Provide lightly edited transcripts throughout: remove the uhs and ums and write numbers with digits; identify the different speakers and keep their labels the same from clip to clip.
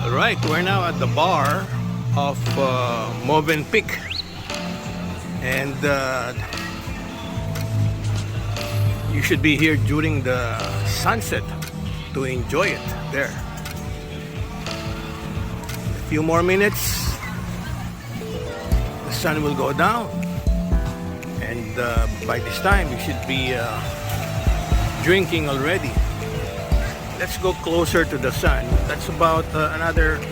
Speaker 1: Alright, we're now at the bar of Movenpick, and you should be here during the sunset to enjoy it there. A few more minutes, the sun will go down, and by this time you should be drinking already. Let's go closer to the sun. That's about another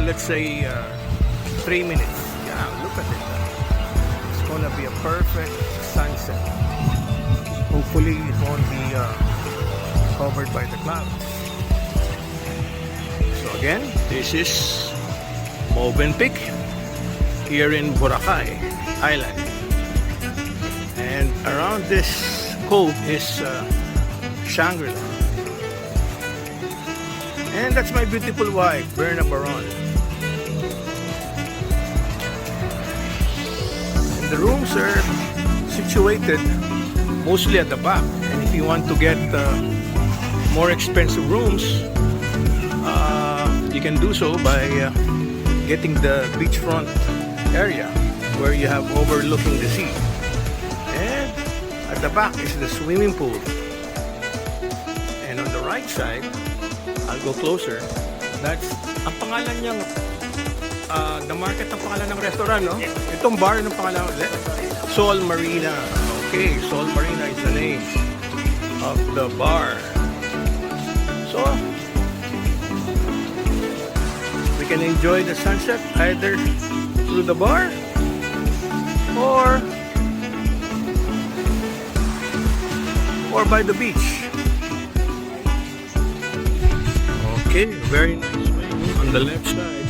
Speaker 1: let's say 3 minutes. Yeah, look at it. It's gonna be a perfect sunset. Hopefully it won't be covered by the clouds. So again, this is Movenpick here in Boracay Island, and around this cove is Shangri-La. And that's my beautiful wife, Berna Baron. And the rooms are situated mostly at the back. And if you want to get more expensive rooms, you can do so by getting the beachfront area where you have overlooking the sea. And at the back is the swimming pool. And on the right side, I'll go closer. That's, ang pangalan niyang, the market ang pangalan ng restaurant, no? Itong bar ng pangalan, Sol Marina. Okay, Sol Marina is the name of the bar. So, we can enjoy the sunset either through the bar or by the beach. Okay, very nice swing on the left side.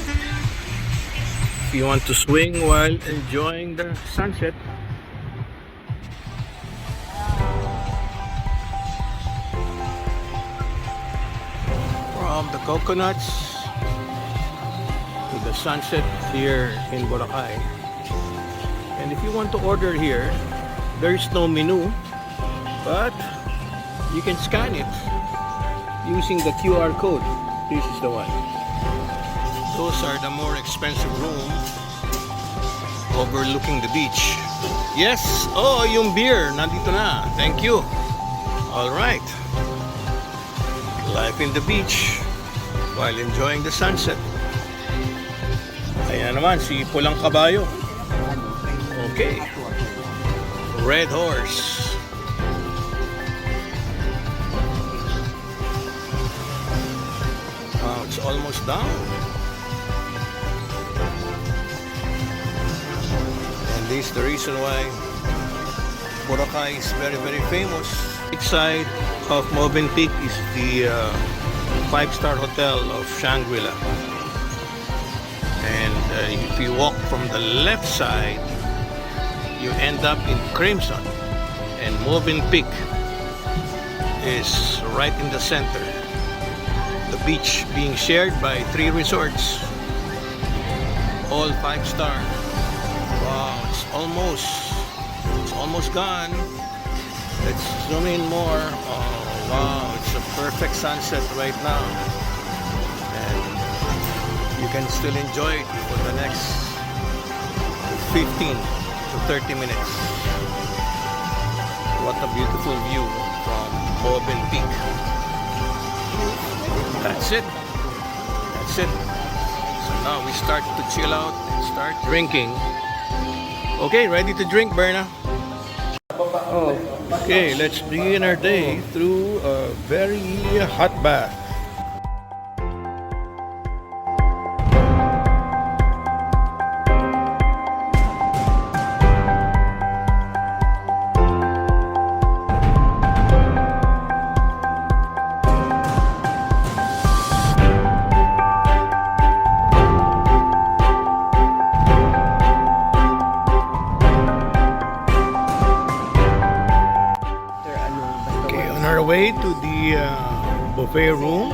Speaker 1: If you want to swing while enjoying the sunset. From the coconuts to the sunset here in Boracay. And if you want to order here, there is no menu, but you can scan it using the QR code. This is the one. Those are the more expensive rooms overlooking the beach. Yes! Oh, yung beer, nandito na. Thank you. Alright. Life in the beach while enjoying the sunset. Ayan naman, si Pulang Kabayo. Okay. Red Horse. It's almost down. And this is the reason why Boracay is very, very famous. Each side of Movenpick is the 5-star hotel of Shangri-La. And if you walk from the left side, you end up in Crimson. And Movenpick is right in the center. The beach being shared by 3 resorts, all 5-star. Wow, it's almost gone. Let's zoom in more. Oh wow, it's a perfect sunset right now, and you can still enjoy it for the next 15 to 30 minutes. What a beautiful view from Movenpick. That's it. That's it. So now we start to chill out and start drinking. Okay, ready to drink, Berna? Oh, okay, let's begin our day through a very hot bath. Way to the buffet room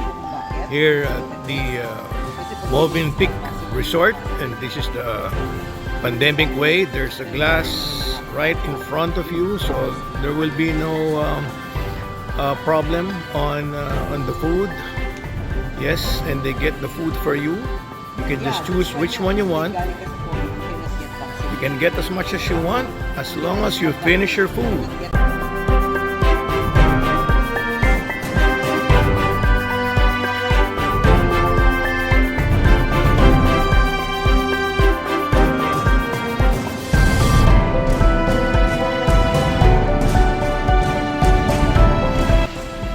Speaker 1: here at the Movenpick Resort, and this is the pandemic way. There's a glass right in front of you, so there will be no problem on the food. Yes, and they get the food for you. You can just choose which one you want. You can get as much as you want as long as you finish your food.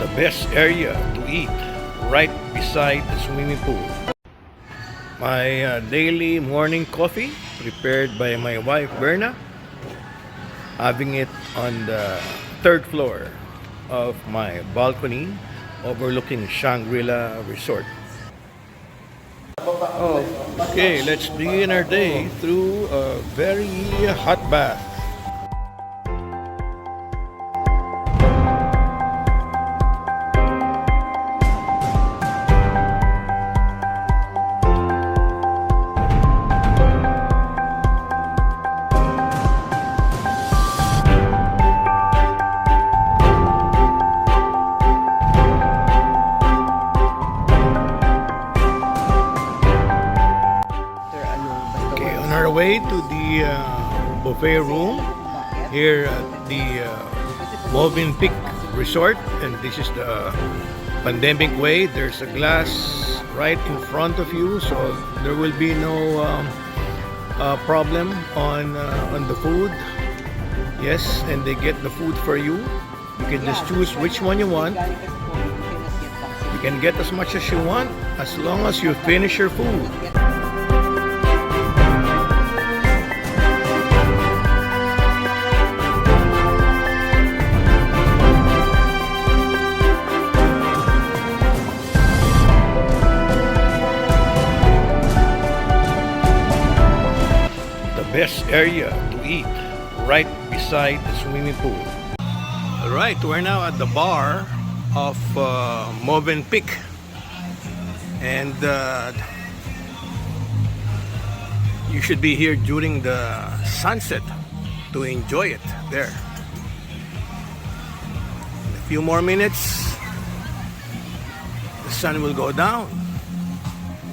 Speaker 1: The best area to eat, right beside the swimming pool. My daily morning coffee prepared by my wife Berna, having it on the third floor of my balcony overlooking Shangri-La Resort. Okay, let's begin our day through a very hot bath. On our way to the buffet room here at the Movenpick Resort, and this is the pandemic way. There's a glass right in front of you, so there will be no problem on the food. Yes, and they get the food for you. You can just choose which one you want. You can get as much as you want as long as you finish your food. Best area to eat, right beside the swimming pool. Alright, we're now at the bar of Movenpick, and you should be here during the sunset to enjoy it there. In a few more minutes the sun will go down,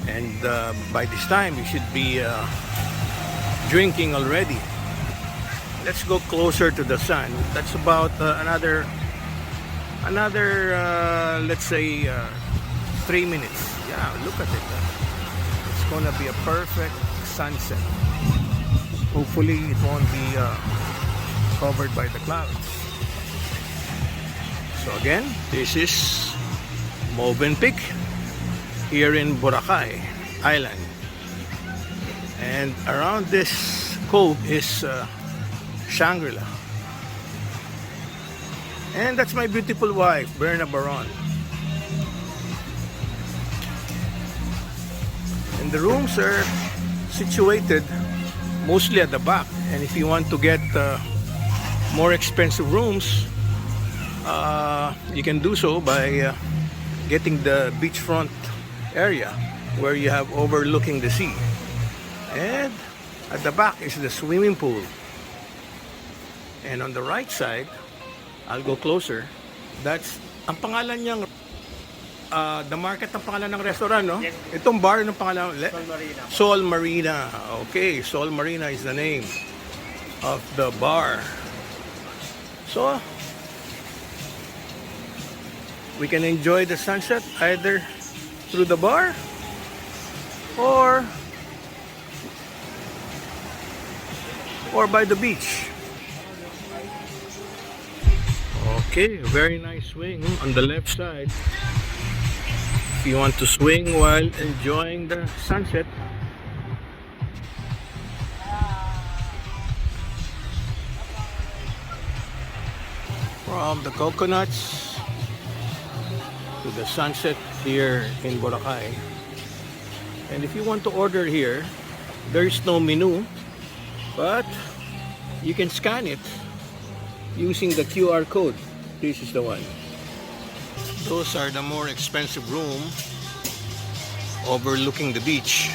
Speaker 1: and by this time you should be drinking already. Let's go closer to the sun. That's about another let's say 3 minutes. Yeah, look at it. It's gonna be a perfect sunset. Hopefully it won't be covered by the clouds. So again, this is Movenpick here in Boracay Island. And around this cove is Shangri-La. And that's my beautiful wife, Berna Baron. And the rooms are situated mostly at the back. And if you want to get more expensive rooms, you can do so by getting the beachfront area where you have overlooking the sea. And at the back is the swimming pool. And on the right side, I'll go closer. That's, ang pangalan niyang, The Market ang pangalan ng restaurant, no? Yes. Itong bar ng pangalan? Sol Marina. Sol Marina. Okay, Sol Marina is the name of the bar. So, we can enjoy the sunset either through the bar or by the beach. Okay, a very nice swing on the left side. If you want to swing while enjoying the sunset. From the coconuts to the sunset here in Boracay. And if you want to order here, there is no menu, but you can scan it using the QR code. This is the one. Those are the more expensive room overlooking the beach.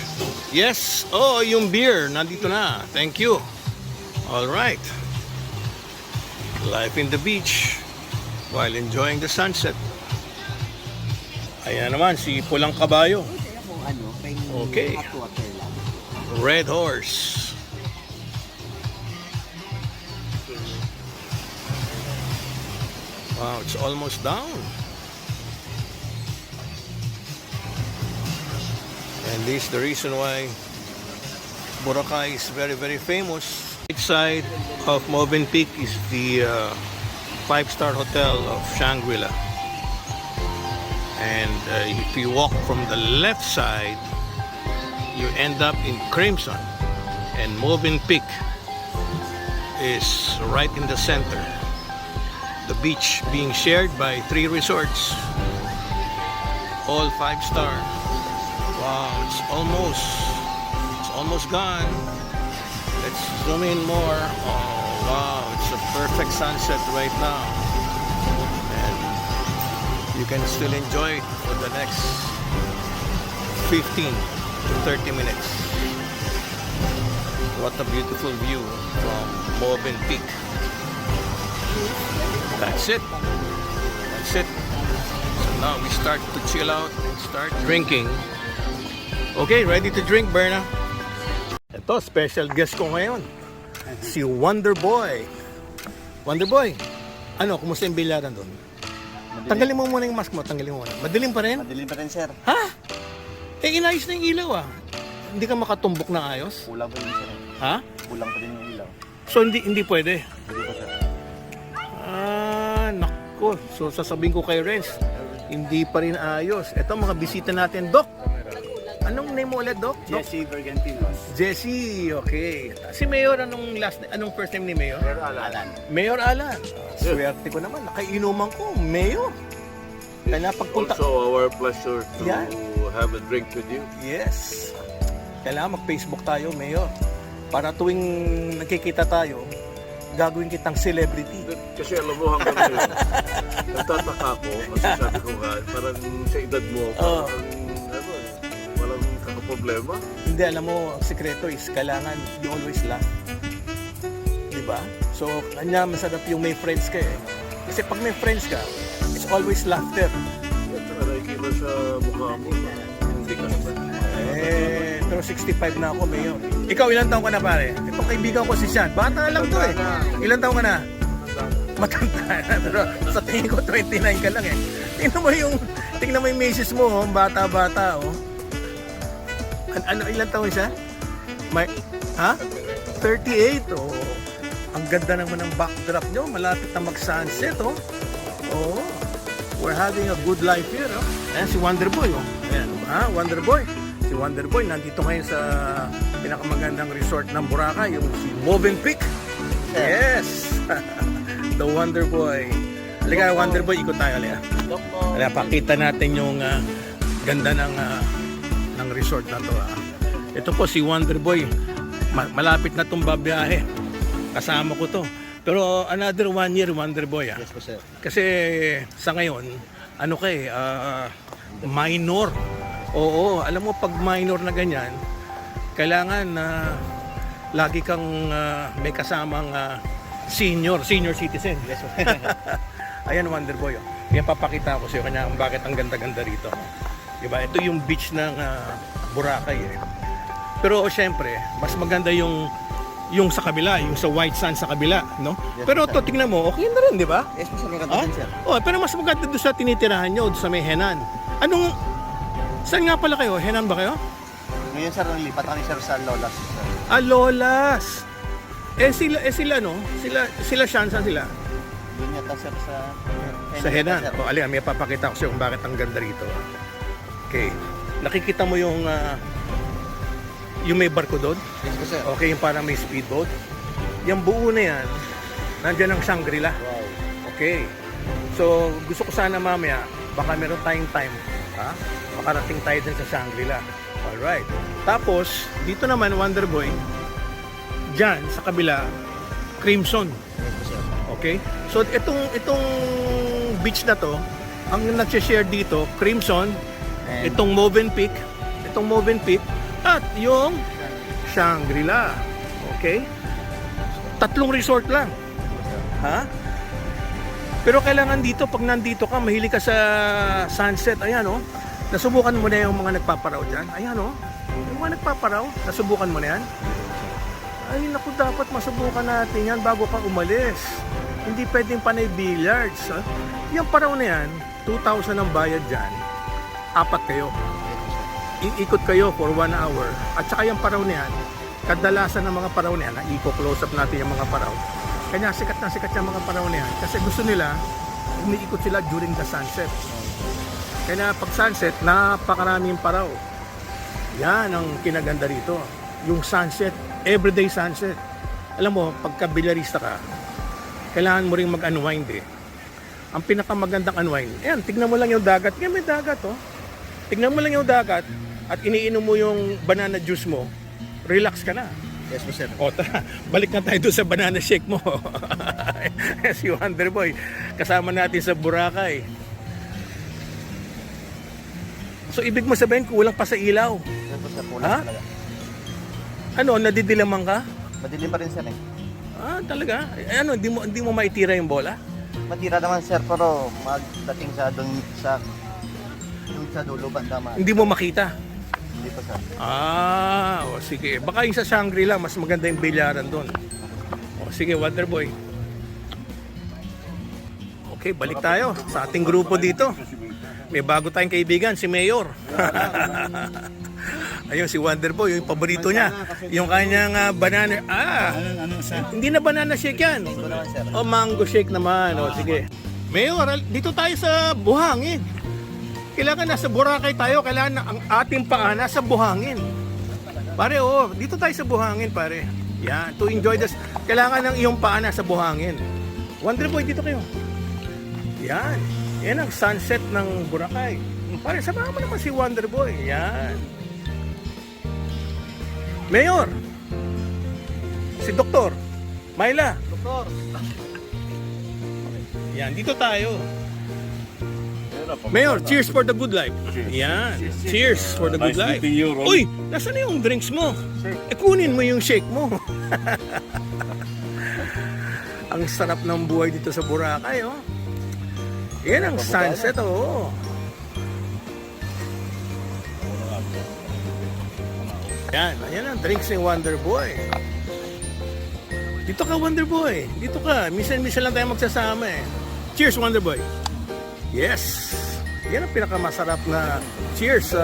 Speaker 1: Yes, oh, yung beer nandito na. Thank you. All right. Life in the beach while enjoying the sunset. Ayan naman, si Pulang Kabayo. Okay. Red Horse. Wow, it's almost down. And this is the reason why Boracay is very, very famous. Right side of Movenpick is the 5-star hotel of Shangri-La. And if you walk from the left side, you end up in Crimson. And Movenpick is right in the center. The beach being shared by 3 resorts, all 5-star. Wow, it's almost gone. Let's zoom in more. Oh wow, it's a perfect sunset right now, and you can still enjoy it for the next 15 to 30 minutes. What a beautiful view from Movenpick. That's it. So now we start to chill out and start drinking. Okay, ready to drink, Berna? Ito, special guest ko ngayon. Si Wonder Boy. Wonder Boy, ano, kumusta yung bilyaran doon? Tanggalin mo muna yung mask mo, Madilim pa rin?
Speaker 2: Madilim pa rin, sir.
Speaker 1: Ha? Eh, inayos na yung ilaw ah. Hindi ka makatumbok na ayos?
Speaker 2: Kulang pa rin, sir.
Speaker 1: Ha?
Speaker 2: Kulang pa rin yung ilaw.
Speaker 1: So, hindi pwede?
Speaker 2: Hindi pa, sir.
Speaker 1: Ah, nako. So, sasabihin ko kay Renz, hindi pa rin ayos. Ito, mga bisita natin. Doc! Anong name mo ulit, Doc?
Speaker 2: Jesse Bergantinos.
Speaker 1: Jesse, okay. Si Mayor, anong first name ni Mayor?
Speaker 2: Mayor Alan.
Speaker 1: Mayor Alan. Swerte ko naman. Nakainuman ko, Mayor. Kaya pagpunta...
Speaker 3: Also our pleasure to have a drink with you.
Speaker 1: Yes. Kailangan mag-Facebook tayo, Mayor. Para tuwing nagkikita tayo, gagawin kitang celebrity.
Speaker 3: Kasi alam mo hanggang ngayon, nagtataka ko, masasabi ko nga, parang sa edad mo, parang walang kakaproblema.
Speaker 1: Hindi, alam mo, ang sekreto is kailangan you always laugh. Diba? So, kanya masarap yung may friends ka eh. Kasi pag may friends ka, it's always laughter.
Speaker 3: Ito na nakikita sa mukha mo, hindi ka naman.
Speaker 1: Eh, pero 65 na ako, Mayor. Ikaw, ilang taon ka na, pare? Itong kaibigan ko si Sean. Bata lang to eh. Ilang taon ka na? Matanda na. Pero sa tingin ko, 29 ka lang eh. Tingnan mo yung misis mo, oh. Bata-bata, oh. Ano, ilang taon siya? Ha? 38, oh. Ang ganda naman ng backdrop nyo. Malapit na mag-sunset, oh. Oh. We're having a good life here, oh. Ayan, si Wonder Boy, oh. Ayan, Wonder Boy. Si Wonder Boy, nandito ngayon sa pinakamagandang resort ng Boracay, yung si Movenpick. Yes! The Wonder Boy. Halika, Wonder Boy, ikot tayo, halika. Halika, pakita natin yung ganda ng resort na to. Ito po si Wonder Boy. Malapit na itong babiyahe. Kasama ko to. Pero another 1 year, Wonder Boy.
Speaker 2: Yes po, sir.
Speaker 1: Kasi sa ngayon, ano kay minor. Oo, alam mo pag minor na ganyan, kailangan lagi kang may kasamang senior citizen.
Speaker 2: Yes po.
Speaker 1: Ayan, Wonder Boy. Yan papakita ko sa iyo kanya kung bakit ang ganda-ganda rito. Diba? Ito yung beach ng Boracay eh. Pero syempre, mas maganda yung sa kabila, yung sa white sand sa kabila, no?
Speaker 2: Yes,
Speaker 1: pero
Speaker 2: sir.
Speaker 1: to tingnan mo, okay na rin, di ba?
Speaker 2: Yes po, sir. Maganda din, sir.
Speaker 1: Oh, pero mas maganda doon sa tinitirahan nyo, doon sa may Henan. Saan nga pala kayo? Henan ba kayo?
Speaker 2: Ngayon, sir, nalipat kami, sir, sa Lolas, sir.
Speaker 1: Ah, Lolas. Sila no? Sila saan sila?
Speaker 2: Doon yata, sir,
Speaker 1: Sa Henan.
Speaker 2: sir.
Speaker 1: O, alin, may papakita ko sa iyo kung bakit ang ganda rito. Okay. Nakikita mo yung may barko doon?
Speaker 2: Yes po, sir.
Speaker 1: Okay, yung parang may speedboat. Yung buo na yan, nandiyan ang Shangri-La.
Speaker 2: Wow.
Speaker 1: Okay. So, gusto ko sana mamaya, baka meron tayong time, ha? Makarating tayo din sa Shangri-La. Alright. Tapos, dito naman, Wonder Boy, dyan, sa kabila, Crimson.
Speaker 2: Yes po, sir.
Speaker 1: Okay? So, itong beach na to, ang nag-share dito, Crimson,
Speaker 2: And
Speaker 1: itong Movenpick, at yung Shangri-La. Okay? 3 resort lang. Ha? Pero kailangan dito, pag nandito ka, mahilig ka sa sunset, ayan oh. Nasubukan mo na yung mga nagpaparaw dyan. Ayan oh. Yung mga nagpaparaw, nasubukan mo na yan. Ay naku, dapat masubukan natin yan bago ka umalis. Hindi pwedeng panay billiards. Ha? Yung paraw na yan, 2,000 ang bayad dyan. 4 kayo. Iikot kayo for 1 hour. At saka yung paraw na yan, kadalasan ng mga paraw na yan, i-close up natin yung mga paraw. Kanya sikat na sikat yung mga paraw na yan. Kasi gusto nila, umiikot sila during the sunset. Kaya pag sunset, napakaraming paraw. Yan ang kinaganda rito. Yung sunset, everyday sunset. Alam mo, pagka bilyarista ka, kailangan mo rin mag-unwind eh. Ang pinakamagandang unwind, ayan, tignan mo lang yung dagat. Yan, may dagat oh. Tignan mo lang yung dagat at iniinom mo yung banana juice mo, relax ka na.
Speaker 2: Yes po, sir.
Speaker 1: O tara, balik na tayo doon sa banana shake mo. Si Wonderboy, kasama natin sa Boracay. So ibig mo sabihin, kulang pa sa ilaw.
Speaker 2: Yes po, sir.
Speaker 1: Ha?
Speaker 2: Kulang talaga.
Speaker 1: Ano, nadidilaman ka?
Speaker 2: Madilim pa rin, sir eh.
Speaker 1: Ah, talaga? Eh, ano, hindi mo maitira yung bola?
Speaker 2: Matira naman, sir, pero magdating sa doon sa dulo banda man.
Speaker 1: Hindi mo makita?
Speaker 2: Hindi po, sir.
Speaker 1: Ah, o sige. Baka yung sa Shangri-La, mas maganda yung bilyaran doon. O sige, Wonderboy. Okay, balik tayo sa ating grupo dito. May bago tayong kaibigan, si Mayor. Ayun, si Wonderboy, yung paborito niya. Yung kanyang banana... hindi na banana shake yan.
Speaker 2: Ito naman, sir.
Speaker 1: O, mango shake naman. O, sige. Mayor, dito tayo sa buhangin. Kailangan nasa Boracay tayo. Kailangan ang ating paa nasa buhangin. Pare, dito tayo sa buhangin, pare. Yan, to enjoy this. Kailangan ng iyong paa nasa buhangin. Wonderboy, dito kayo. Yan. Yan ang sunset ng Boracay. Pare, samahan mo naman si Wonderboy. Yan. Mayor. Si Doktor. Myla.
Speaker 2: Doktor.
Speaker 1: Yan, dito tayo. Mayor, cheers for the good life. Yan. Cheers for the good life. Uy, nasaan na yung drinks mo? Kunin mo yung shake mo. Ang sarap ng buhay dito sa Boracay, oh. Yan ang sunset, oh. Yan ang drinks ni Wonderboy. Dito ka, Wonderboy. Dito ka. Minsan-minsan lang tayo magsasama eh. Cheers, Wonderboy. Yes. Yan ang pinakamasarap na cheers.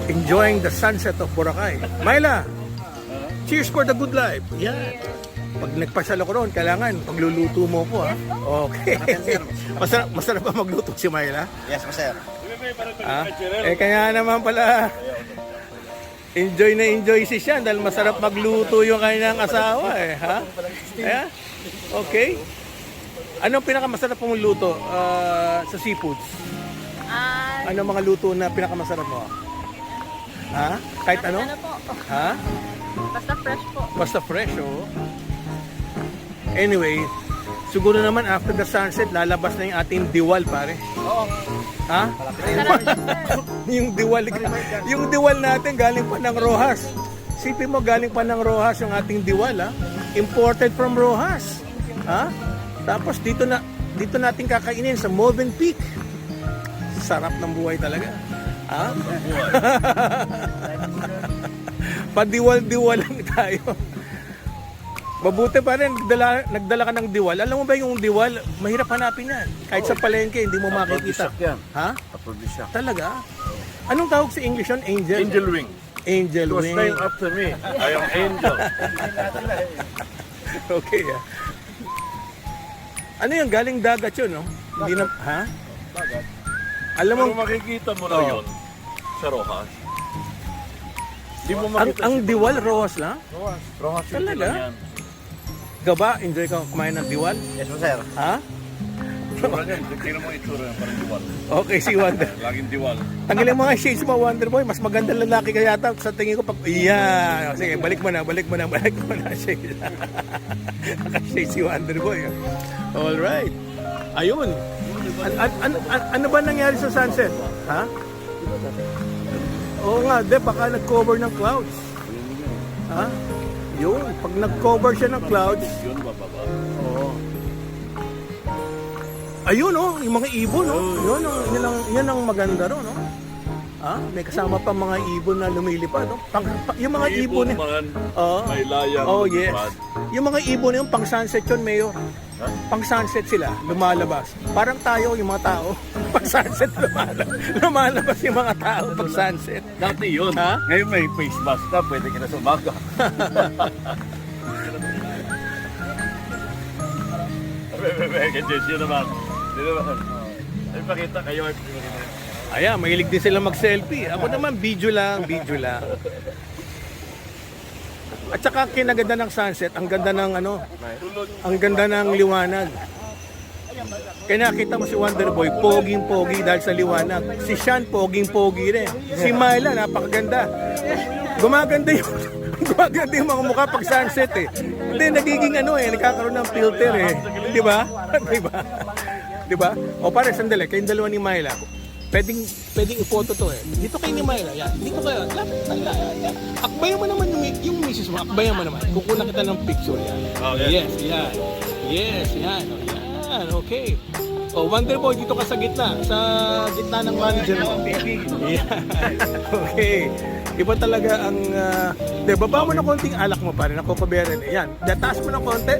Speaker 1: Enjoying the sunset of Boracay. Myla, cheers for the good life. Yan. Pag nagpasyal ako roon, kailangan pagluluto mo ko, ha? Okay. Masarap ba magluto si Myla?
Speaker 2: Yes po, sir.
Speaker 1: Kaya naman pala, enjoy na enjoy si Sian dahil masarap magluto yung kanyang asawa, eh, ha? Ayan? Okay. Anong pinakamasarap mong luto sa seafoods? Ano mga luto na pinakamasarap mo? Ha? Kahit ano?
Speaker 4: Ano po?
Speaker 1: Ha?
Speaker 4: Basta fresh po.
Speaker 1: Basta fresh, oh. Anyway, siguro naman after the sunset, lalabas na yung ating diwal, pare.
Speaker 2: Oo.
Speaker 1: Ha? yung diwal natin galing pa ng Rojas. Sipin mo, galing pa ng Rojas yung ating diwal, ha? Imported from Rojas. Ha? Tapos dito natin kakainin sa Movenpick. Sarap ng buhay talaga. Ha? Padiwal-diwal lang tayo. Mabuti pa rin, nagdala ka ng diwal. Alam mo ba yung diwal, mahirap hanapin yan. Kahit sa palengke, hindi mo makikita.
Speaker 3: Yan.
Speaker 1: Ha?
Speaker 3: Aphrodisiac.
Speaker 1: Talaga? Anong tawag sa English yun? Angel?
Speaker 3: Angel wing.
Speaker 1: Angel
Speaker 3: It was
Speaker 1: wing.
Speaker 3: named after me. I am angel.
Speaker 1: Okay, ah. Ano yung galing dagat yun, no? Hindi na, ha?
Speaker 3: Dagat.
Speaker 1: Alam mo,
Speaker 3: Pero makikita mo na
Speaker 1: Oh.
Speaker 3: yun sa Rojas. Di mo
Speaker 1: ang
Speaker 3: makita
Speaker 1: diwal, Rojas lang?
Speaker 3: Rojas. Rojas yun
Speaker 1: Talaga?
Speaker 3: lang yan.
Speaker 1: Gaba, enjoy ka kumain ng diwal?
Speaker 2: Yes po, sir.
Speaker 1: Ha?
Speaker 3: Itsura niyan. Tingnan mo yung itsura niyan. Parang diwal.
Speaker 1: Okay, si Wonder.
Speaker 3: Laging diwal.
Speaker 1: Tanggalin mo nga shades mo, Wonderboy. Mas magandang lalaki ka yata sa tingin ko. Iya. Sige, balik mo na. Shades. Naka-shades si Wonderboy. Alright. Ayun. Ano ba nangyari sa sunset? Ha? Oo nga, baka nag-cover ng clouds. Ha? Yun. Pag nag-cover siya ng clouds,
Speaker 3: Yun, bababa.
Speaker 1: oo. Ayun, oh, yung mga ibon, oh. Yun ang maganda ron, oh. Ah, may kasama pa mga ibon na lumilipad, oh. Yung mga ibon,
Speaker 3: man,
Speaker 1: oh,
Speaker 3: may layang
Speaker 1: oh, yes.
Speaker 3: lumipad.
Speaker 1: Yung mga ibon yung pang sunset yun, Mayor.
Speaker 3: Ha?
Speaker 1: Pang sunset sila, lumalabas. Parang tayo, yung mga tao. Pag sunset, lumalabas yung mga tao pag sunset.
Speaker 3: Dati yun.
Speaker 1: Ha?
Speaker 3: Ngayon may face mask na, pwede ka na sa umaga. Yun naman. Yun naman. Ay, pakita kayo.
Speaker 1: Ayan, mahilig din sila mag-selfie. Ako naman, video lang. At saka kinaganda ng sunset, ang ganda ng ano, ang ganda ng liwanag. Kaya nakita mo si Wonderboy, poging-pogi dahil sa liwanag. Si Sean, poging-pogi rin. Si Myla, napakaganda. Gumaganda yung mga mukha pag sunset eh. Hindi, nagiging ano eh, nagkakaroon ng filter eh. Di ba? Di ba? O pare, sandali, kayong dalawa ni Myla. Pwedeng i-photo to eh. Dito kayo ni Myla, yan. Dito kayo, lapit tayo. Akbayan mo naman yung misis mo, akbayan mo naman. Kukunan kita ng picture yan.
Speaker 3: Okay.
Speaker 1: Yes, yan. Yes, yan. O, yan, okay. O, Wonderboy, dito ka sa gitna ng manager mo. Yan. Okay. Iba talaga ang, baba mo na konting alak mo pare, nakokoberan. Yan, dataas mo na konti.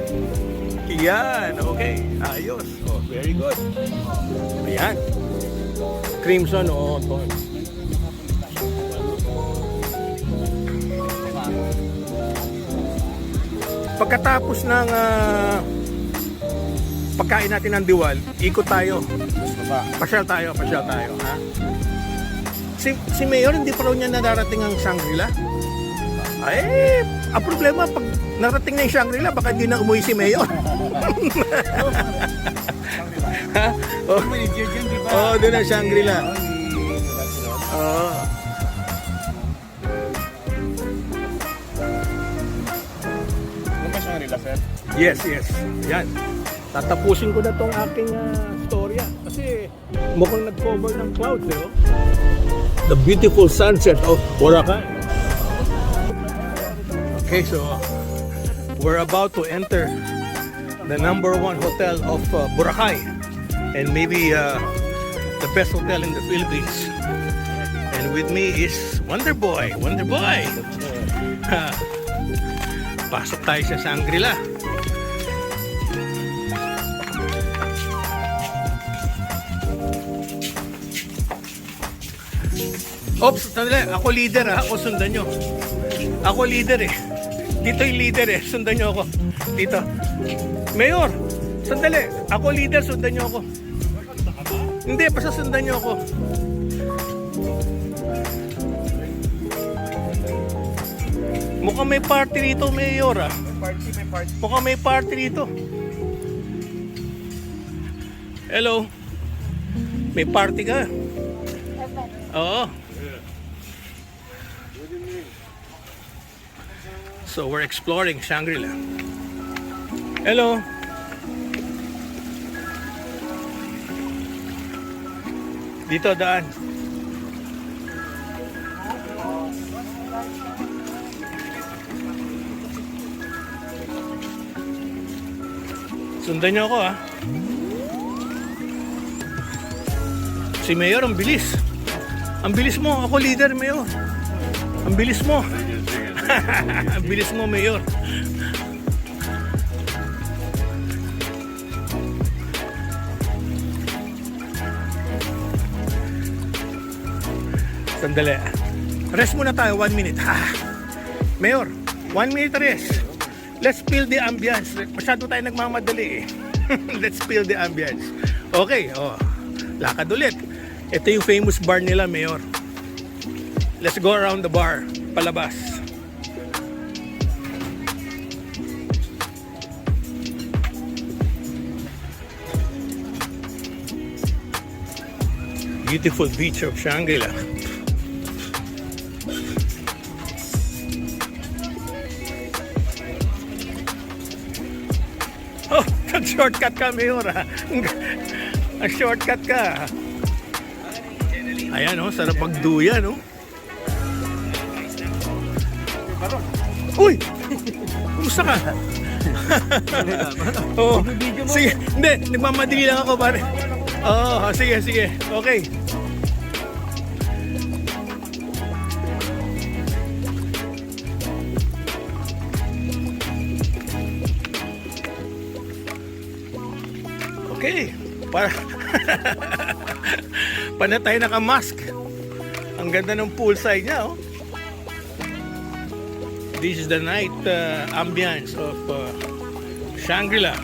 Speaker 1: Yan, okay. Ayos. Oh, very good. Ayan. Crimson o tone. Pagkatapos ng pagkain natin ng diwal, ikot tayo. Pasyal tayo, ha? Si Mayor, hindi pa raw niya nararating ang Shangri-La? Ay, ang problema, pag narating na yung Shangri-La, baka hindi na umuwi si Mayor. Ha? Oh, doon ang Shangri-La. Oh. Yes. Yan. Tatapusin ko na tong aking storya. Kasi mukhang nag-cover ng clouds, eh. Oh. The beautiful sunset of Boracay. Okay, so we're about to enter the #1 hotel of Boracay. And maybe the best hotel in the Philippines. And with me is Wonderboy. Pasok tayo sa Shangri-La. Oops, sandali. Ako leader ha. Ako sundan nyo. Ako leader eh. Dito yung leader eh. Sundan nyo ako. Dito. Mayor, sandali. Ako leader, sundan nyo ako. Hindi, basta sundan nyo ako. Mukhang may party rito, Mayor ah. Mukhang may party rito. Hello. May party ka? Oo. So we're exploring Shangri-La. Hello. Dito daan. Sundan niyo ako ah. Si Mayor, ang bilis. Ang bilis mo. Ako leader, Mayor. Ang bilis mo. Ang bilis mo, Mayor. Sandali. Rest muna tayo, 1 minute. Mayor, 1 minute rest. Let's feel the ambience. Masyado tayo nagmamadali eh. Let's feel the ambience. Okay, oh. Lakad ulit. Ito yung famous bar nila, Mayor. Let's go around the bar. Palabas. Beautiful beach of Shangri-La. Oh, nag-shortcut ka, Mayor. Nag-shortcut ka. Ayan, oh, sarap magduyan, oh. Uy! Kumusta ka? Oo. Sige, hindi, nagmamadali lang ako pare. Oo, sige, sige. Okay. Okay. Para Pana tayo naka-mask. Ang ganda ng poolside niya, oh. This is the night ambience of Shangri-La.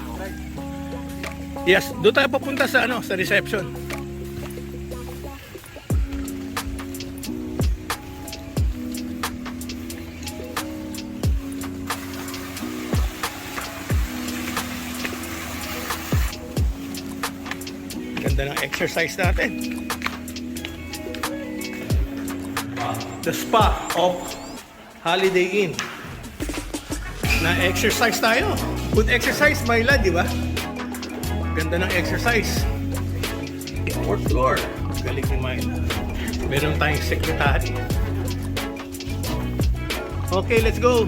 Speaker 1: Yes, doon tayo papunta sa sa reception. Ganda ng exercise natin. The spa of Holiday Inn. Na-exercise tayo. Good exercise, Myla, di ba? Ganda ng exercise. Fourth floor. Galing ni Myla. Meron tayong secretary. Okay, let's go.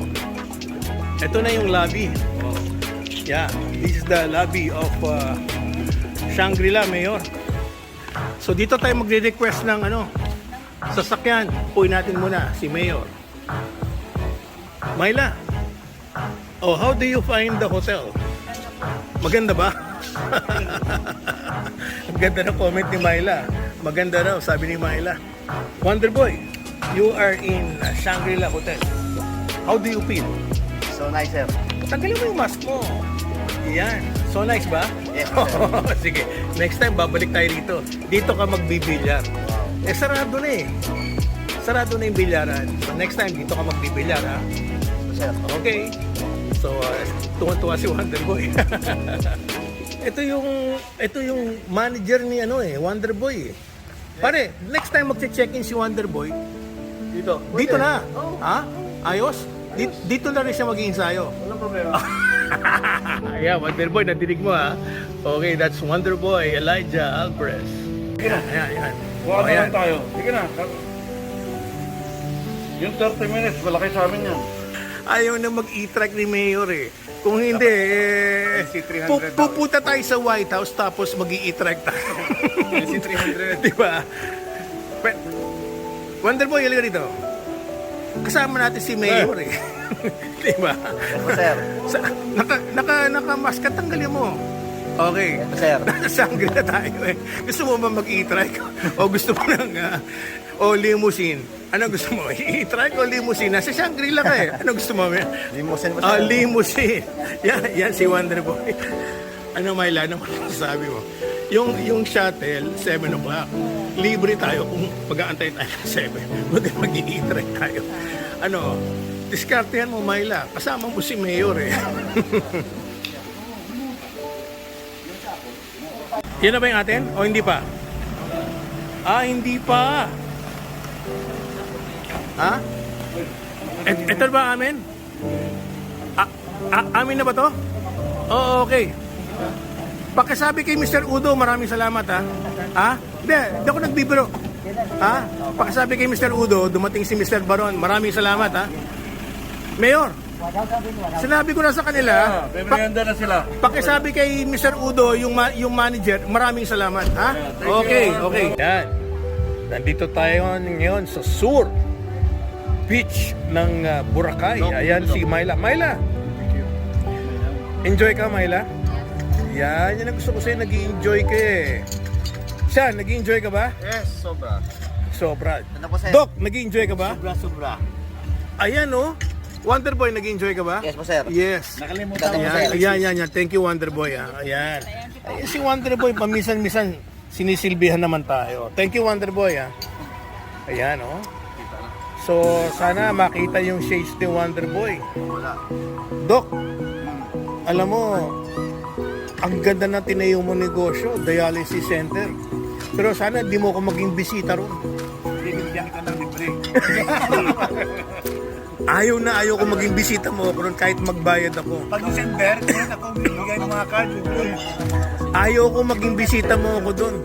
Speaker 1: Ito na yung lobby. Yeah, this is the lobby of Shangri-La, Mayor. So dito tayo magre-request ng sasakyan. Puin natin muna si Mayor. Myla, how do you find the hotel? Maganda ba? Ang ganda ng comment ni Myla. Maganda raw, sabi ni Myla. Wonderboy, you are in Shangri-La Hotel. How do you feel?
Speaker 2: So nice, sir.
Speaker 1: Tanggalin mo yung mask mo. Yan. So nice ba?
Speaker 2: Yes, sir.
Speaker 1: Sige, next time babalik tayo dito. Dito ka magbibilyar. Sarado na eh. Sarado na yung bilyaran. So next time dito ka magbibilyar, ha?
Speaker 2: Sir.
Speaker 1: Okay. So, tuwan-tuwa si Wonderboy. ito yung manager ni Wonderboy eh. Pare, next time magche-check-in si Wonderboy, dito na. Ha? Ayos? Dito na rin siya mag-iinsayo.
Speaker 3: Walang problema.
Speaker 1: Yeah, Wonderboy, nadinig mo ha. Okay, that's Wonderboy, Elijah Alvarez. Ayan.
Speaker 3: Buwan na lang tayo. Sige na. Yung 30 minutes, malaki sa amin yan.
Speaker 1: Ayaw na mag-e-track ni Mayor eh. Kung hindi, pupunta tayo sa White House tapos mag-e-track tayo.
Speaker 3: LC300.
Speaker 1: Diba? Wonderboy, halika rito. Kasama natin si Mayor eh. Diba?
Speaker 2: Sir.
Speaker 1: Naka-mask ka, tanggalin mo. Okay.
Speaker 2: Sir.
Speaker 1: Sangre na tayo eh. Gusto mo ba mag-e-trike? O gusto mo ng limousine? Ano gusto mo? E-trike o limousine? Nasa Shangri-La ka eh. Ano gusto mo?
Speaker 2: Limousine ba, sir?
Speaker 1: Limousine. Yan si Wonderboy. Ano, Myla? Ano masasabi mo? Yung shuttle, 7 o'clock. Libre tayo kung pag-aantay tayo ng 7. Buti mag-e-trike tayo. Diskartehan mo, Myla. Kasama mo si Mayor eh. Yan na ba yung atin? O hindi pa? Hindi pa. Ha? Ito ba amin? Amin na ba to? Oo, okay. Pakisabi kay Mr. Udo, maraming salamat ha. Ha? Hindi ako nagbibiro. Ha? Pakisabi kay Mr. Udo, dumating si Mr. Baron, maraming salamat ha. Mayor, sinabi ko na sa kanila,
Speaker 3: Merienda na sila.
Speaker 1: pakisabi kay Mr. Udo, yung manager, maraming salamat, ha? Okay. Yan. Nandito tayo ngayon sa Sur Beach ng Boracay. Ayan si Myla. Myla, enjoy ka, Myla? Yan ang gusto ko sa'yo, nag-i-enjoy ka eh. Siya, nag-i-enjoy ka ba?
Speaker 2: Yes, sobra.
Speaker 1: Sobra.
Speaker 2: Ano po, sir?
Speaker 1: Doc, nag-i-enjoy ka ba?
Speaker 2: Sobra.
Speaker 1: Ayan oh. Wonderboy, nag-enjoy ka ba?
Speaker 2: Yes po, sir.
Speaker 1: Yes.
Speaker 2: Nakalimutan mo, sir.
Speaker 1: Ayan. Thank you, Wonderboy. Ayan. Ayan si Wonderboy, paminsan-minsan sinisilbihan naman tayo. Thank you, Wonderboy. Ayan, oh. So, sana makita yung shades ni Wonderboy. Doc, alam mo, ang ganda na tinayo mo negosyo, dialysis center. Pero sana di mo ako maging bisita ron.
Speaker 3: Bibigyan ka ng libre.
Speaker 1: Ayaw ko maging bisita mo ako ron kahit magbayad ako.
Speaker 3: Pag December, kaya ako bibigyan ng mga card.
Speaker 1: Ayaw ko maging bisita mo ako doon.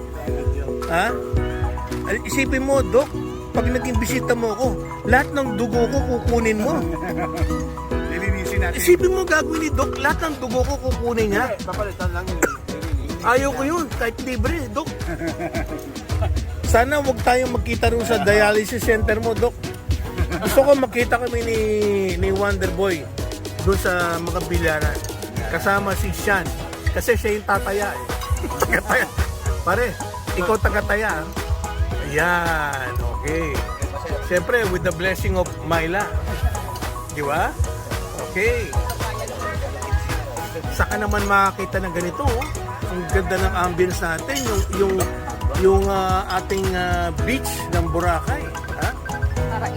Speaker 1: Ha? Isipin mo, Doc, pag naging bisita mo ako, lahat ng dugo ko kukunin mo.
Speaker 3: Lilinisin
Speaker 1: Isipin mo gagawin ni Doc, lahat ng dugo ko kukunin niya.
Speaker 3: Papalitan lang yun.
Speaker 1: Ayaw ko yun, kahit libre, Doc. Sana wag tayong magkita rin sa dialysis center mo, Doc. Gusto ko makita kami ni Wonder Boy doon sa mga bilyaran. Kasama si Sean. Kasi siya yung tataya eh. Tagataya. Pare, ikaw tagataya. Ayan, okay. Siyempre, with the blessing of Myla. Di ba? Okay. Saka naman makakita ng ganito, oh. Ang ganda ng ambience natin, yung ating beach ng Boracay. Ha?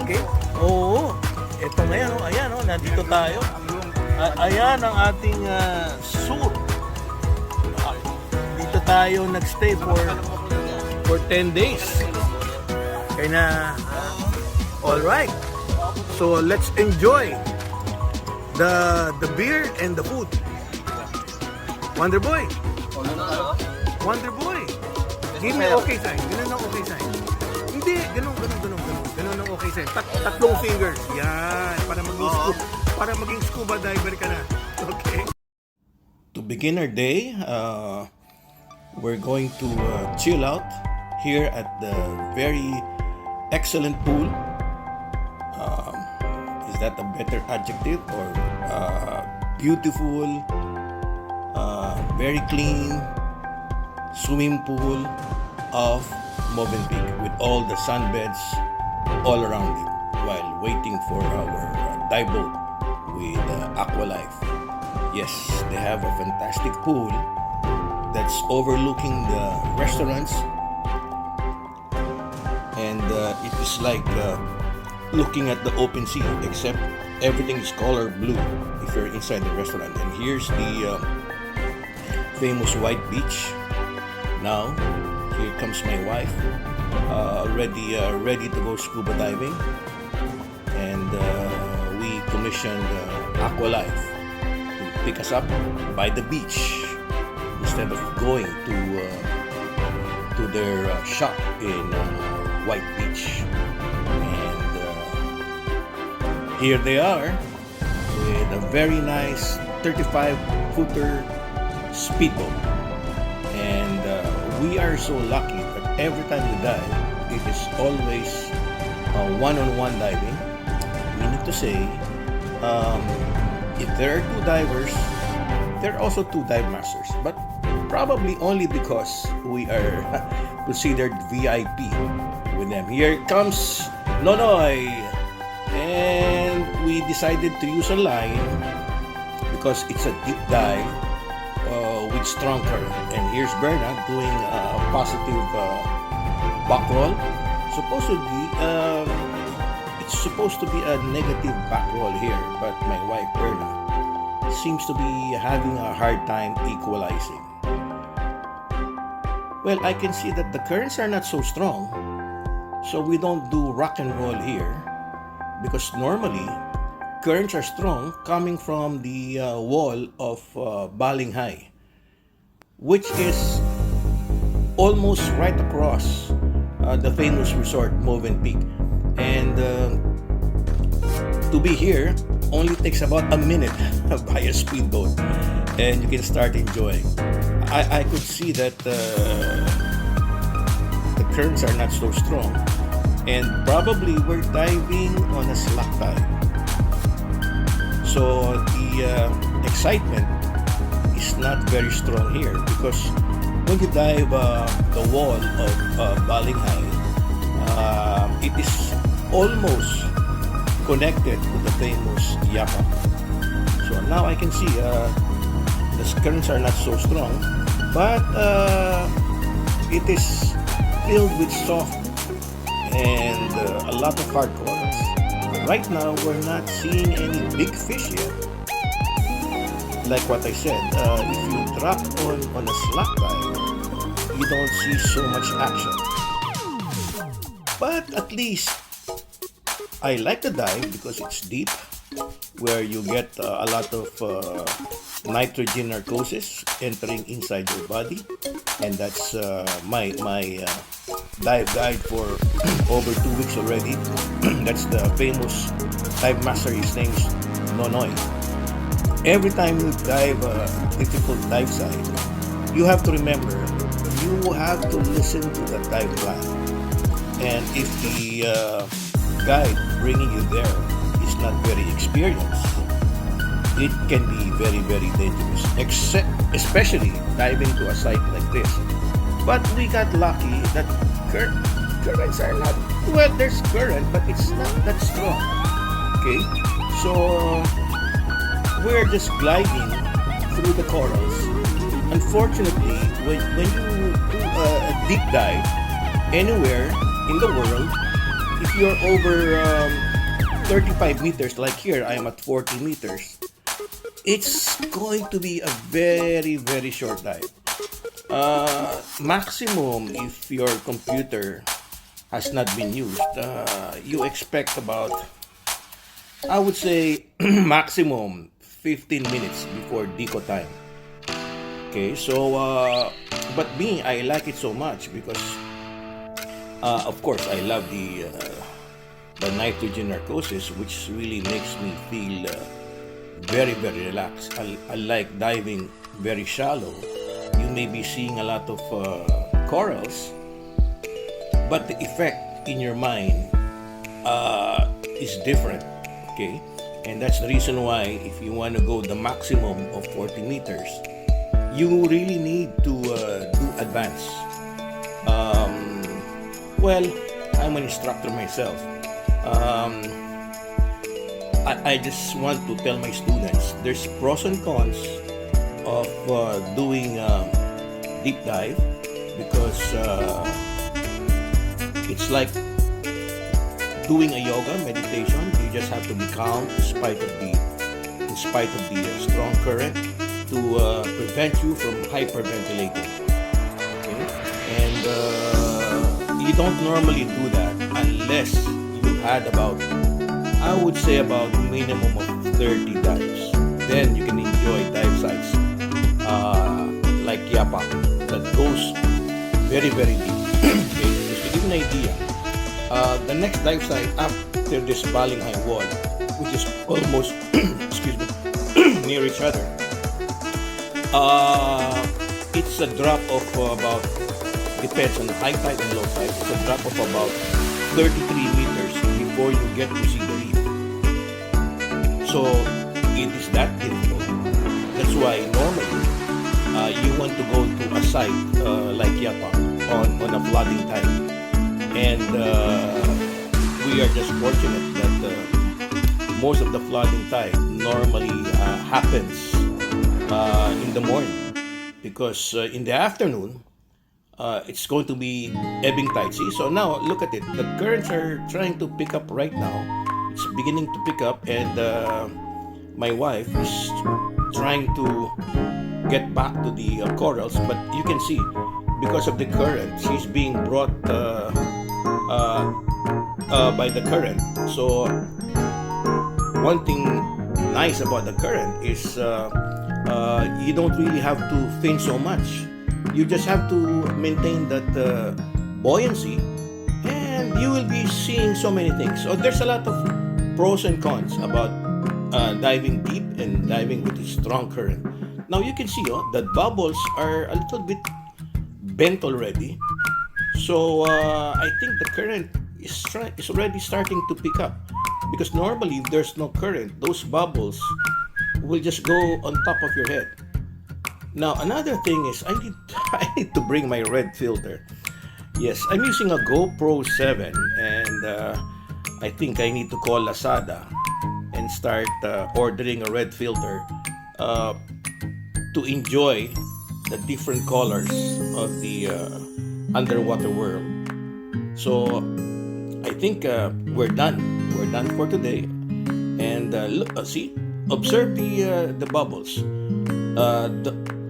Speaker 1: Okay? Oo. Ito ngayon, oh. Ayan, oh. Nandito tayo. Ayan ang ating sur. Dito tayo nagstay for 10 days. Kaya na, alright. So let's enjoy the beer and the food. Wonder Boy. Wonder Boy. Give me okay sign. Ganun ang okay sign. Hindi, ganun. Ganun ang okay sign. Tatlong fingers. Yan. Para maging scuba diver ka na. Okay. To begin our day, we're going to chill out here at the very excellent pool. Is that a better adjective? Or beautiful, very clean swimming pool of Movenpick with all the sunbeds all around it while waiting for our dive boat with Aqua Life. Yes, they have a fantastic pool that's overlooking the restaurants, and it is like looking at the open sea, except everything is color blue if you're inside the restaurant. And here's the famous white beach. Now, here comes my wife, ready to go scuba diving, and we commissioned Aqua Life to pick us up by the beach instead of going to their shop in White Beach. And here they are with a very nice 35-footer speedboat. And we are so lucky that every time we dive, it is always one-on-one diving. Meaning to say, if there are two divers, there are also two dive masters. But probably only because we are considered VIP with them. Here comes Nonoy, and we decided to use a line because it's a deep dive with strong current. And here's Berna doing a positive back roll. Supposedly, it's supposed to be a negative back roll here, but my wife Berna seems to be having a hard time equalizing. Well, I can see that the currents are not so strong, so we don't do rock and roll here, because normally currents are strong coming from the wall of Baling High, which is almost right across the famous resort Movenpick. And to be here only takes about a minute by a speedboat, and you can start enjoying. I could see that the currents are not so strong, and probably we're diving on a slack tide. So the excitement is not very strong here, because when you dive the wall of Baling High, it is almost connected to the famous Yapa. So now I can see the currents are not so strong, but it is filled with soft and a lot of hard corals. Right now, we're not seeing any big fish yet. Like what I said, if you drop on a slack tide, you don't see so much action. But at least I like the dive because it's deep, where you get a lot of nitrogen narcosis entering inside your body, and that's my dive guide for over 2 weeks already. That's the famous dive master. His name is Nonoy. every time you dive a difficult dive site, you have to remember, you have to listen to the dive plan. And if the guide bringing you there is not very experienced, it can be very, very dangerous, especially diving to a site like this. But we got lucky that currents are not, well, there's current, but it's not that strong. Okay, so we're just gliding through the corals. Unfortunately, when you do a deep dive anywhere in the world, if you're over 35 meters, like here, I am at 40 meters, it's going to be a very, very short dive. Maximum, if your computer has not been used, you expect about, I would say, maximum 15 minutes before deco time. Okay, so, but me, I like it so much because, of course, I love the nitrogen narcosis, which really makes me feel very, very relaxed. I like diving very shallow. You may be seeing a lot of corals, but the effect in your mind is different. Okay, and that's the reason why if you want to go the maximum of 40 meters, you really need to do advance. Well, I'm an instructor myself. I just want to tell my students there's pros and cons of doing deep dive, because it's like doing a yoga meditation. You just have to be calm in spite of the strong current to prevent you from hyperventilating. Okay? And you don't normally do that unless you had about, I would say, about minimum of 30 dives. Then you can enjoy dive sites like Yapa that goes very, very deep. Okay? Just to give you an idea, the next dive site after this Balinghai wall, which is almost excuse me, near each other, it's a drop of about, depends on the high tide and low tide, it's a drop of about 33 meters before you get to see the reef. So it is that difficult. That's why normally you want to go to a site like Yapa on a flooding time. And we are just fortunate that most of the flooding tide normally happens in the morning, because in the afternoon it's going to be ebbing tide. See, so now look at it. The currents are trying to pick up right now. It's beginning to pick up, and my wife is trying to get back to the corals, but you can see because of the current, she's being brought by the current. So one thing nice about the current is you don't really have to think so much. You just have to maintain that buoyancy, and you will be seeing so many things. So there's a lot of pros and cons about diving deep and diving with a strong current. Now you can see the bubbles are a little bit bent already. So I think the current is already starting to pick up, because normally if there's no current, those bubbles will just go on top of your head. Now another thing is I need to bring my red filter. Yes, I'm using a GoPro 7, and I think I need to call Lazada and start ordering a red filter to enjoy the different colors of the underwater world. So I think we're done. We're done for today. And look, see, observe the bubbles.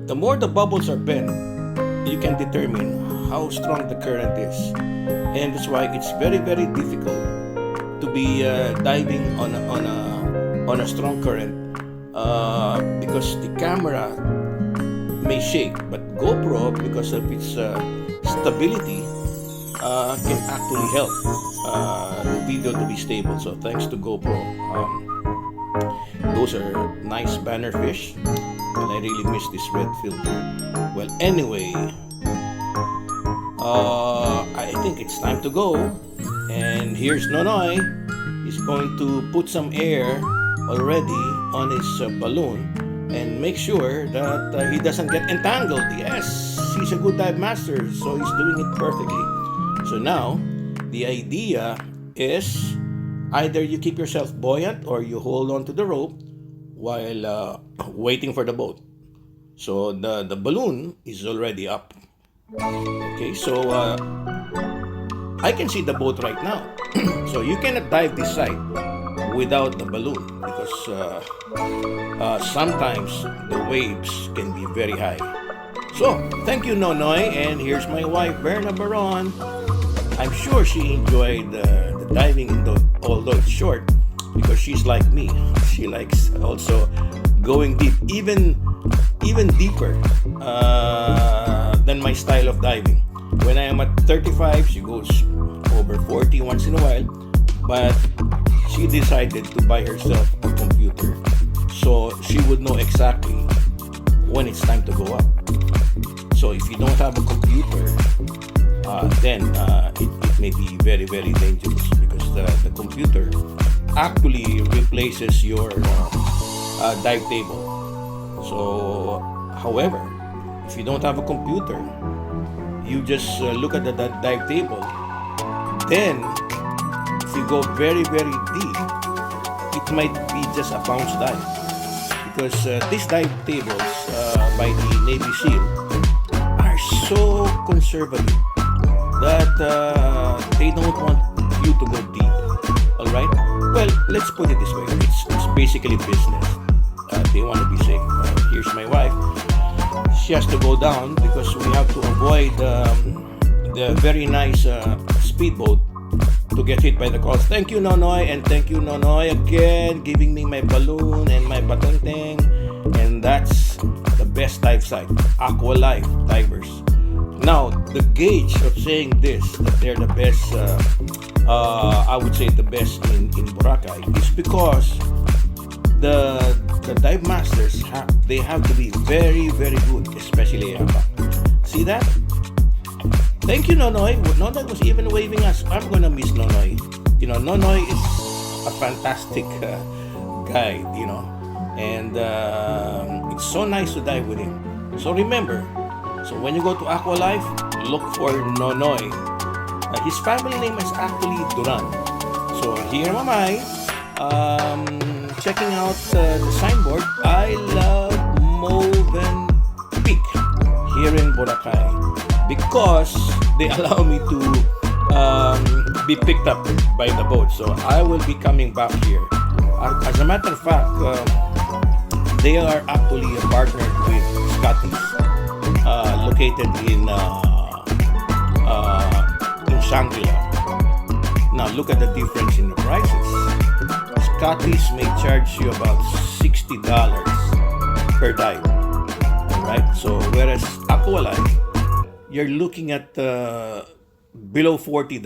Speaker 1: The more the bubbles are bent, you can determine how strong the current is, and that's why it's very, very difficult to be diving on a strong current, because the camera may shake, but GoPro, because of its stability, can actually help the video to be stable. So thanks to GoPro. those are nice banner fish. And I really miss this red filter. Well, anyway, I think it's time to go. And here's Nonoy. He's going to put some air already on his balloon and make sure that he doesn't get entangled. Yes, he's a good dive master, so he's doing it perfectly. So now, the idea is either you keep yourself buoyant or you hold on to the rope while waiting for the boat. So the balloon is already up. Okay, so I can see the boat right now. So you cannot dive this side without the balloon because sometimes the waves can be very high. So thank you, Nonoy, and here's my wife, Berna Baron. I'm sure she enjoyed the diving, although it's short, because she's like me. She likes also going deep, even deeper than my style of diving. When I am at 35, she goes over 40 once in a while, but she decided to buy herself a computer so she would know exactly when it's time to go up. So if you don't have a computer, then it may be very, very dangerous because the computer actually replaces your dive table. So, however, if you don't have a computer, you just look at the dive table. Then, if you go very, very deep, it might be just a bounce dive. Because these dive tables by the Navy SEAL are so conservative that they don't want you to go deep. Alright? Well, let's put it this way. It's basically business. They want to be safe. Here's my wife. She has to go down because we have to avoid the very nice speedboat to get hit by the calls. Thank you, Nonoy, and thank you, Nonoy, again, giving me my balloon and my batong. And that's the best dive site, Aqua Life Divers. Now, the gauge of saying this, that they're the best, I would say the best in Boracay, is because the dive masters, they have to be very, very good, especially Yapa. See that? Thank you, Nonoy. Nonoy was even waving us. I'm gonna miss Nonoy. You know, Nonoy is a fantastic guide, you know, and it's so nice to dive with him. So remember, so when you go to Aqua Life, look for Nonoy. His family name is actually Duran. So here am I, checking out the signboard. I love Movenpick here in Boracay because they allow me to be picked up by the boat. So I will be coming back here. As a matter of fact, they are actually partnered with Scotty's, located in Shangri-La. Now look at the difference in the prices. Scotty's may charge you about $60 per dive. Alright, so whereas Aqua Life, you're looking at below $40,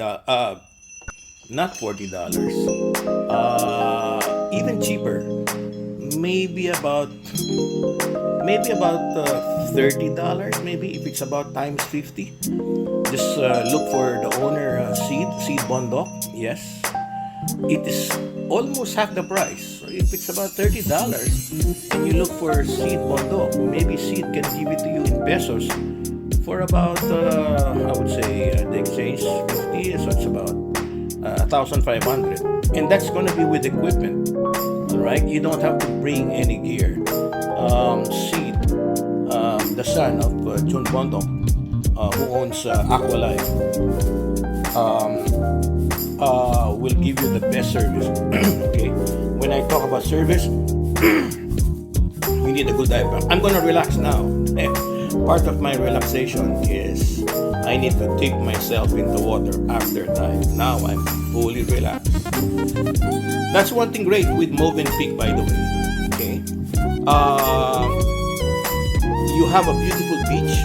Speaker 1: not $40, even cheaper, maybe about $30, maybe if it's about times 50. Just look for the owner, Seed Bondok. Yes, it is almost half the price. So if it's about $30 and you look for Seed Bondok, maybe Seed can give it to you in pesos for about I would say the exchange 50, so it's about 1,500, and that's gonna be with equipment. Alright, you don't have to bring any gear. Seed, the son of Jun Bondok, who owns Aqua Life, will give you the best service. Okay, when I talk about service, you need a good dive. I'm gonna relax now. Part of my relaxation is I need to dip myself in the water after dive. Now I'm fully relaxed. That's one thing great with Movenpick, by the way. Okay, you have a beautiful beach,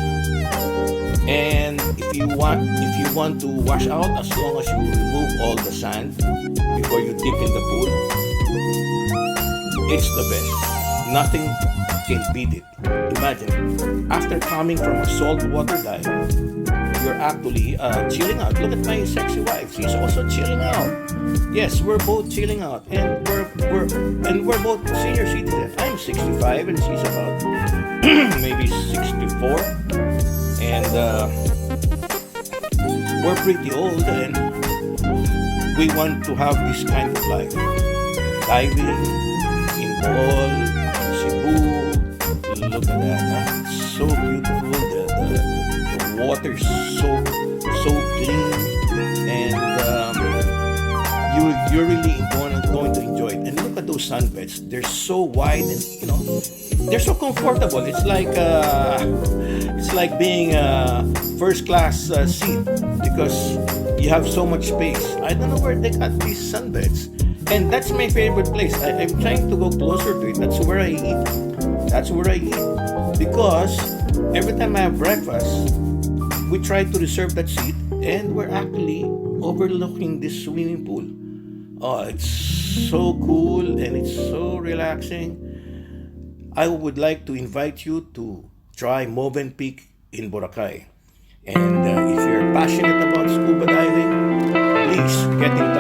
Speaker 1: and if you want to wash out, as long as you remove all the sand before you dip in the pool, It's the best. Nothing can beat it. Imagine, after coming from a saltwater dive, you're actually chilling out. Look at my sexy wife. She's also chilling out. Yes, we're both chilling out, and we're both senior citizens. I'm 65, and she's about maybe 64, and we're pretty old, and we want to have this kind of life. Diving in Bohol, Cebu. Look at that. Huh? It's so beautiful. The water's so clean, and you're really going to enjoy it. And look at those sunbeds. They're so wide, and they're so comfortable. It's like being a first class seat because you have so much space. I don't know where they got these sunbeds. And that's my favorite place. I'm trying to go closer to it. That's where I eat. Because every time I have breakfast, we try to reserve that seat, and we're actually overlooking this swimming pool. Oh, it's so cool and it's so relaxing. I would like to invite you to try Movenpick in Boracay. And if you're passionate about scuba diving, please get involved.